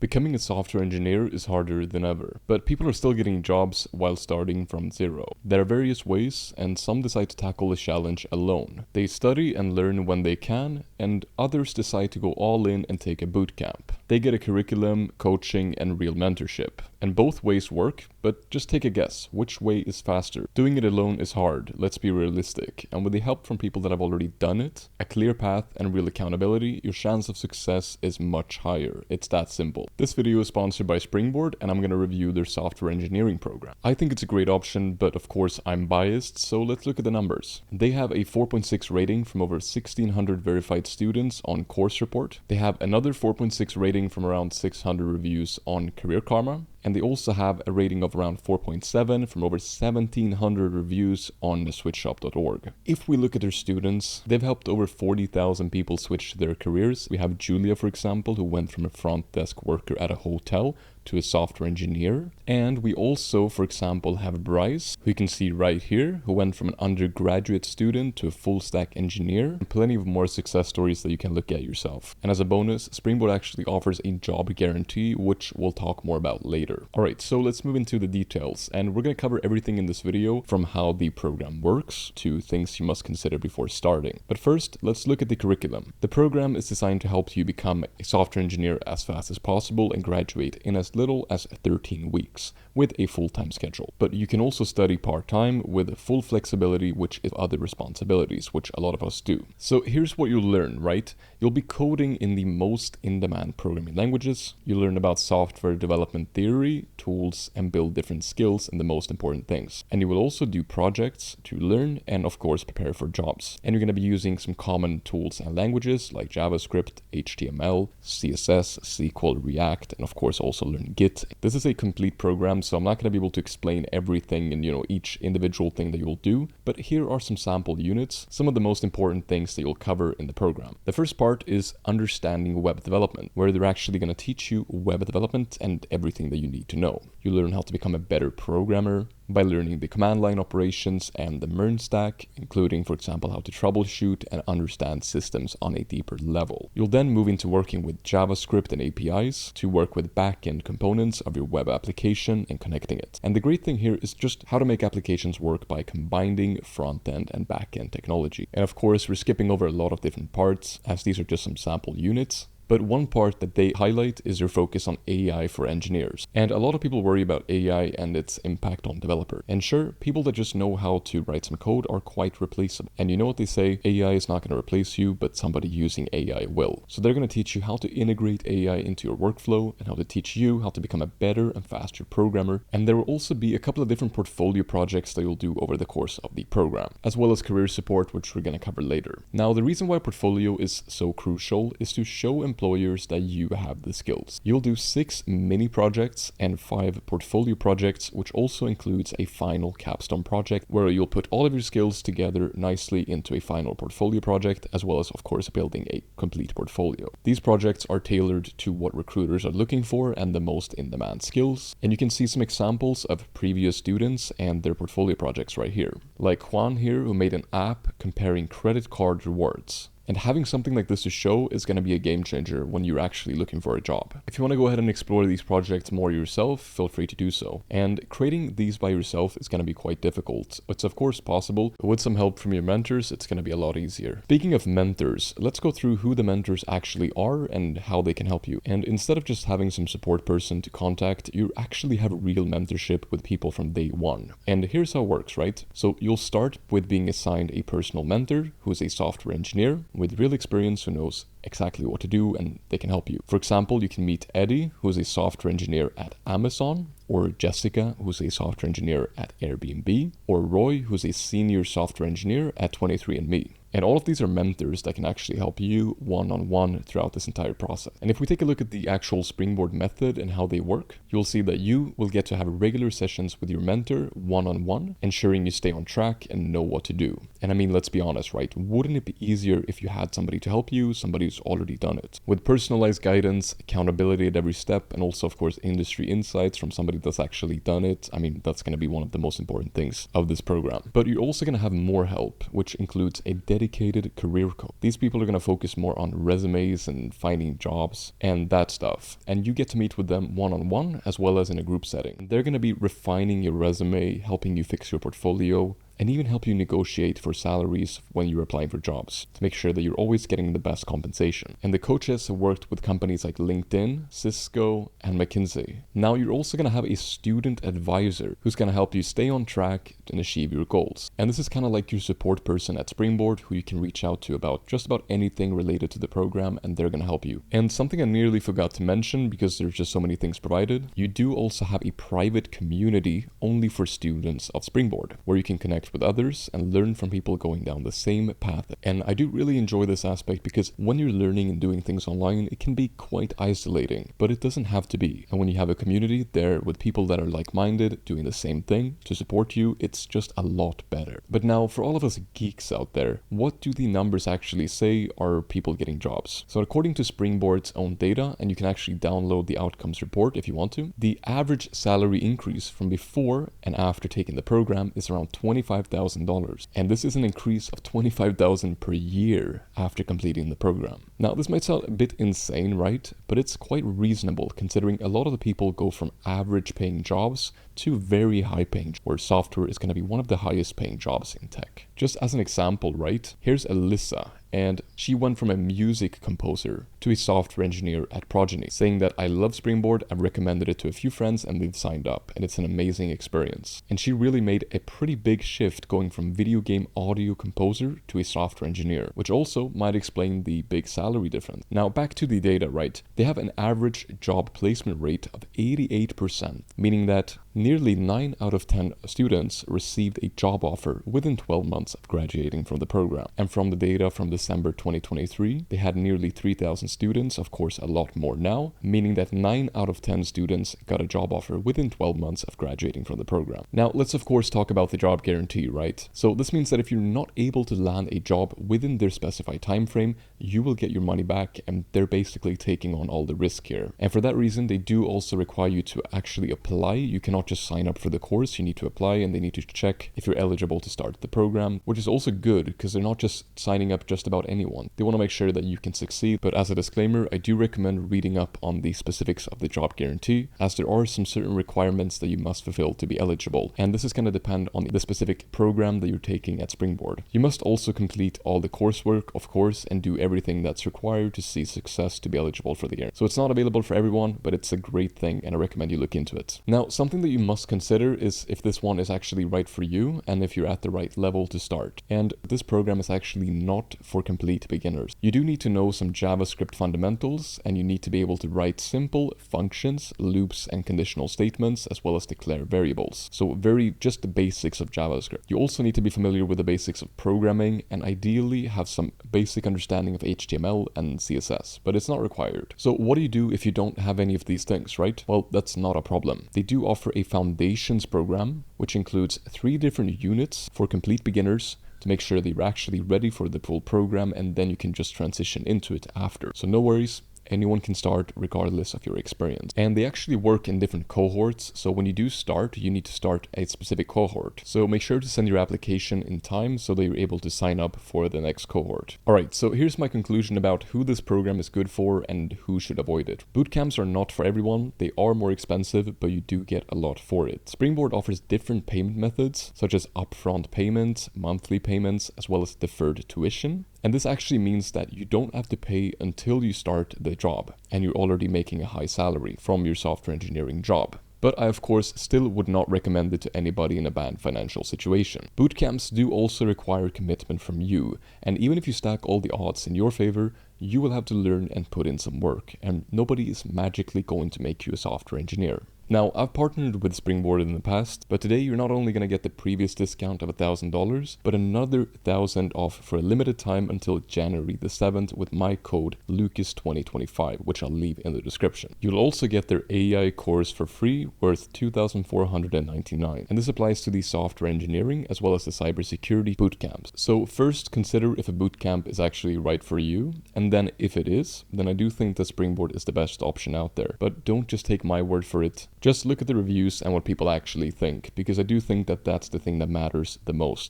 Becoming a software engineer is harder than ever, but people are still getting jobs while starting from zero. There are various ways, and some decide to tackle the challenge alone. They study and learn when they can, and others decide to go all in and take a bootcamp. They get a curriculum, coaching, and real mentorship. And both ways work, but just take a guess, which way is faster? Doing it alone is hard, let's be realistic, and with the help from people that have already done it, a clear path and real accountability, your chance of success is much higher. It's that simple. This video is sponsored by Springboard, and I'm going to review their software engineering program. I think it's a great option, but of course I'm biased, so let's look at the numbers. They have a 4.6 rating from over 1,600 verified students on Course Report. They have another 4.6 rating from around 600 reviews on Career Karma. And they also have a rating of around 4.7 from over 1,700 reviews on switchshop.org. If we look at their students, they've helped over 40,000 people switch their careers. We have Julia, for example, who went from a front desk worker at a hotel to a software engineer. And we also, for example, have Bryce, who you can see right here, who went from an undergraduate student to a full stack engineer. And plenty of more success stories that you can look at yourself. And as a bonus, Springboard actually offers a job guarantee, which we'll talk more about later. Alright, so let's move into the details, and we're going to cover everything in this video from how the program works to things you must consider before starting. But first, let's look at the curriculum. The program is designed to help you become a software engineer as fast as possible and graduate in as little as 13 weeks with a full-time schedule. But you can also study part-time with full flexibility, which is other responsibilities, which a lot of us do. So here's what you'll learn, right? You'll be coding in the most in-demand programming languages. You'll learn about software development theory, tools, and build different skills and the most important things. And you will also do projects to learn and of course prepare for jobs. And you're going to be using some common tools and languages like JavaScript, HTML, CSS, SQL, React, and of course also learn Git. This is a complete program, so I'm not going to be able to explain everything and each individual thing that you'll do, but here are some sample units, some of the most important things that you'll cover in the program. The first part is understanding web development, where they're actually going to teach you web development and everything that you need to know. You learn how to become a better programmer by learning the command line operations and the MERN stack, including, for example, how to troubleshoot and understand systems on a deeper level. You'll then move into working with JavaScript and APIs to work with back-end components of your web application and connecting it. And the great thing here is just how to make applications work by combining front-end and back-end technology. And of course, we're skipping over a lot of different parts, as these are just some sample units. But one part that they highlight is their focus on AI for engineers. And a lot of people worry about AI and its impact on developers. And sure, people that just know how to write some code are quite replaceable. And you know what they say, AI is not going to replace you, but somebody using AI will. So they're going to teach you how to integrate AI into your workflow and how to teach you how to become a better and faster programmer. And there will also be a couple of different portfolio projects that you'll do over the course of the program, as well as career support, which we're going to cover later. Now, the reason why portfolio is so crucial is to show employers that you have the skills. You'll do 6 mini projects and 5 portfolio projects, which also includes a final capstone project where you'll put all of your skills together nicely into a final portfolio project, as well as of course building a complete portfolio. These projects are tailored to what recruiters are looking for and the most in-demand skills. And you can see some examples of previous students and their portfolio projects right here. Like Juan here, who made an app comparing credit card rewards. And having something like this to show is going to be a game changer when you're actually looking for a job. If you want to go ahead and explore these projects more yourself, feel free to do so. And creating these by yourself is going to be quite difficult. It's of course possible, but with some help from your mentors, it's going to be a lot easier. Speaking of mentors, let's go through who the mentors actually are and how they can help you. And instead of just having some support person to contact, you actually have real mentorship with people from day one. And here's how it works, right? So you'll start with being assigned a personal mentor who is a software engineer with real experience who knows exactly what to do and they can help you. For example, you can meet Eddie, who's a software engineer at Amazon, or Jessica, who's a software engineer at Airbnb, or Roy, who's a senior software engineer at 23andMe. And all of these are mentors that can actually help you one-on-one throughout this entire process. And if we take a look at the actual Springboard method and how they work, you'll see that you will get to have regular sessions with your mentor one-on-one, ensuring you stay on track and know what to do. And I mean, let's be honest, right? Wouldn't it be easier if you had somebody to help you, somebody who's already done it? With personalized guidance, accountability at every step, and also, of course, industry insights from somebody that's actually done it. I mean, that's going to be one of the most important things of this program. But you're also going to have more help, which includes a dedicated dedicated career coach. These people are going to focus more on resumes and finding jobs and that stuff. And you get to meet with them one-on-one as well as in a group setting. They're going to be refining your resume, helping you fix your portfolio, and even help you negotiate for salaries when you're applying for jobs to make sure that you're always getting the best compensation. And the coaches have worked with companies like LinkedIn, Cisco, and McKinsey. Now you're also going to have a student advisor who's going to help you stay on track and achieve your goals. And this is kind of like your support person at Springboard who you can reach out to about just about anything related to the program, and they're going to help you. And something I nearly forgot to mention because there's just so many things provided, you do also have a private community only for students of Springboard where you can connect with others and learn from people going down the same path. And I do really enjoy this aspect because when you're learning and doing things online, it can be quite isolating, but it doesn't have to be. And when you have a community there with people that are like-minded, doing the same thing to support you, it's just a lot better. But now for all of us geeks out there, what do the numbers actually say are people getting jobs? So according to Springboard's own data, and you can actually download the outcomes report if you want to, the average salary increase from before and after taking the program is around $25,000. And this is an increase of $25,000 per year after completing the program. Now, this might sound a bit insane, right? But it's quite reasonable considering a lot of the people go from average paying jobs to very high paying, where software is going to be one of the highest paying jobs in tech. Just as an example, right? Here's Alyssa, and she went from a music composer to a software engineer at Progeny, saying that I love Springboard, I've recommended it to a few friends and they've signed up, and it's an amazing experience. And she really made a pretty big shift going from video game audio composer to a software engineer, which also might explain the big salary difference. Now back to the data, right? They have an average job placement rate of 88%, meaning that nearly 9 out of 10 students received a job offer within 12 months of graduating from the program. And from the data from December 2023, they had nearly 3,000 students, of course a lot more now, meaning that 9 out of 10 students got a job offer within 12 months of graduating from the program. Now let's of course talk about the job guarantee, right? So this means that if you're not able to land a job within their specified time frame, you will get your money back, and they're basically taking on all the risk here. And for that reason, they do also require you to actually apply. You cannot just sign up for the course, you need to apply, and they need to check if you're eligible to start the program, which is also good because they're not just signing up just about anyone. They want to make sure that you can succeed. But as a disclaimer, I do recommend reading up on the specifics of the job guarantee, as there are some certain requirements that you must fulfill to be eligible, and this is going to depend on the specific program that you're taking at Springboard. You must also complete all the coursework, of course, and do everything that's required to see success to be eligible for the year. So it's not available for everyone, but it's a great thing, and I recommend you look into it. Now, something that you must consider is if this one is actually right for you and if you're at the right level to start. And this program is actually not for complete beginners. You do need to know some JavaScript fundamentals, and you need to be able to write simple functions, loops, and conditional statements, as well as declare variables. So just the basics of JavaScript. You also need to be familiar with the basics of programming and ideally have some basic understanding of HTML and CSS, but it's not required. So what do you do if you don't have any of these things, right? Well, that's not a problem. They do offer a foundations program, which includes 3 different units for complete beginners to make sure that you're actually ready for the full program, and then you can just transition into it after. So no worries. Anyone can start regardless of your experience. And they actually work in different cohorts. So when you do start, you need to start a specific cohort. So make sure to send your application in time so that you're able to sign up for the next cohort. All right, so here's my conclusion about who this program is good for and who should avoid it. Bootcamps are not for everyone. They are more expensive, but you do get a lot for it. Springboard offers different payment methods, such as upfront payments, monthly payments, as well as deferred tuition. And this actually means that you don't have to pay until you start the job and you're already making a high salary from your software engineering job. But I of course still would not recommend it to anybody in a bad financial situation. Bootcamps do also require commitment from you, and even if you stack all the odds in your favor, you will have to learn and put in some work, and nobody is magically going to make you a software engineer. Now, I've partnered with Springboard in the past, but today you're not only going to get the previous discount of $1,000, but another $1,000 off for a limited time until January the 7th with my code Lucas2025, which I'll leave in the description. You'll also get their AI course for free, worth $2,499, and this applies to the software engineering as well as the cybersecurity bootcamps. So first, consider if a bootcamp is actually right for you, and then if it is, then I do think that Springboard is the best option out there. But don't just take my word for it. Just look at the reviews and what people actually think, because I do think that that's the thing that matters the most.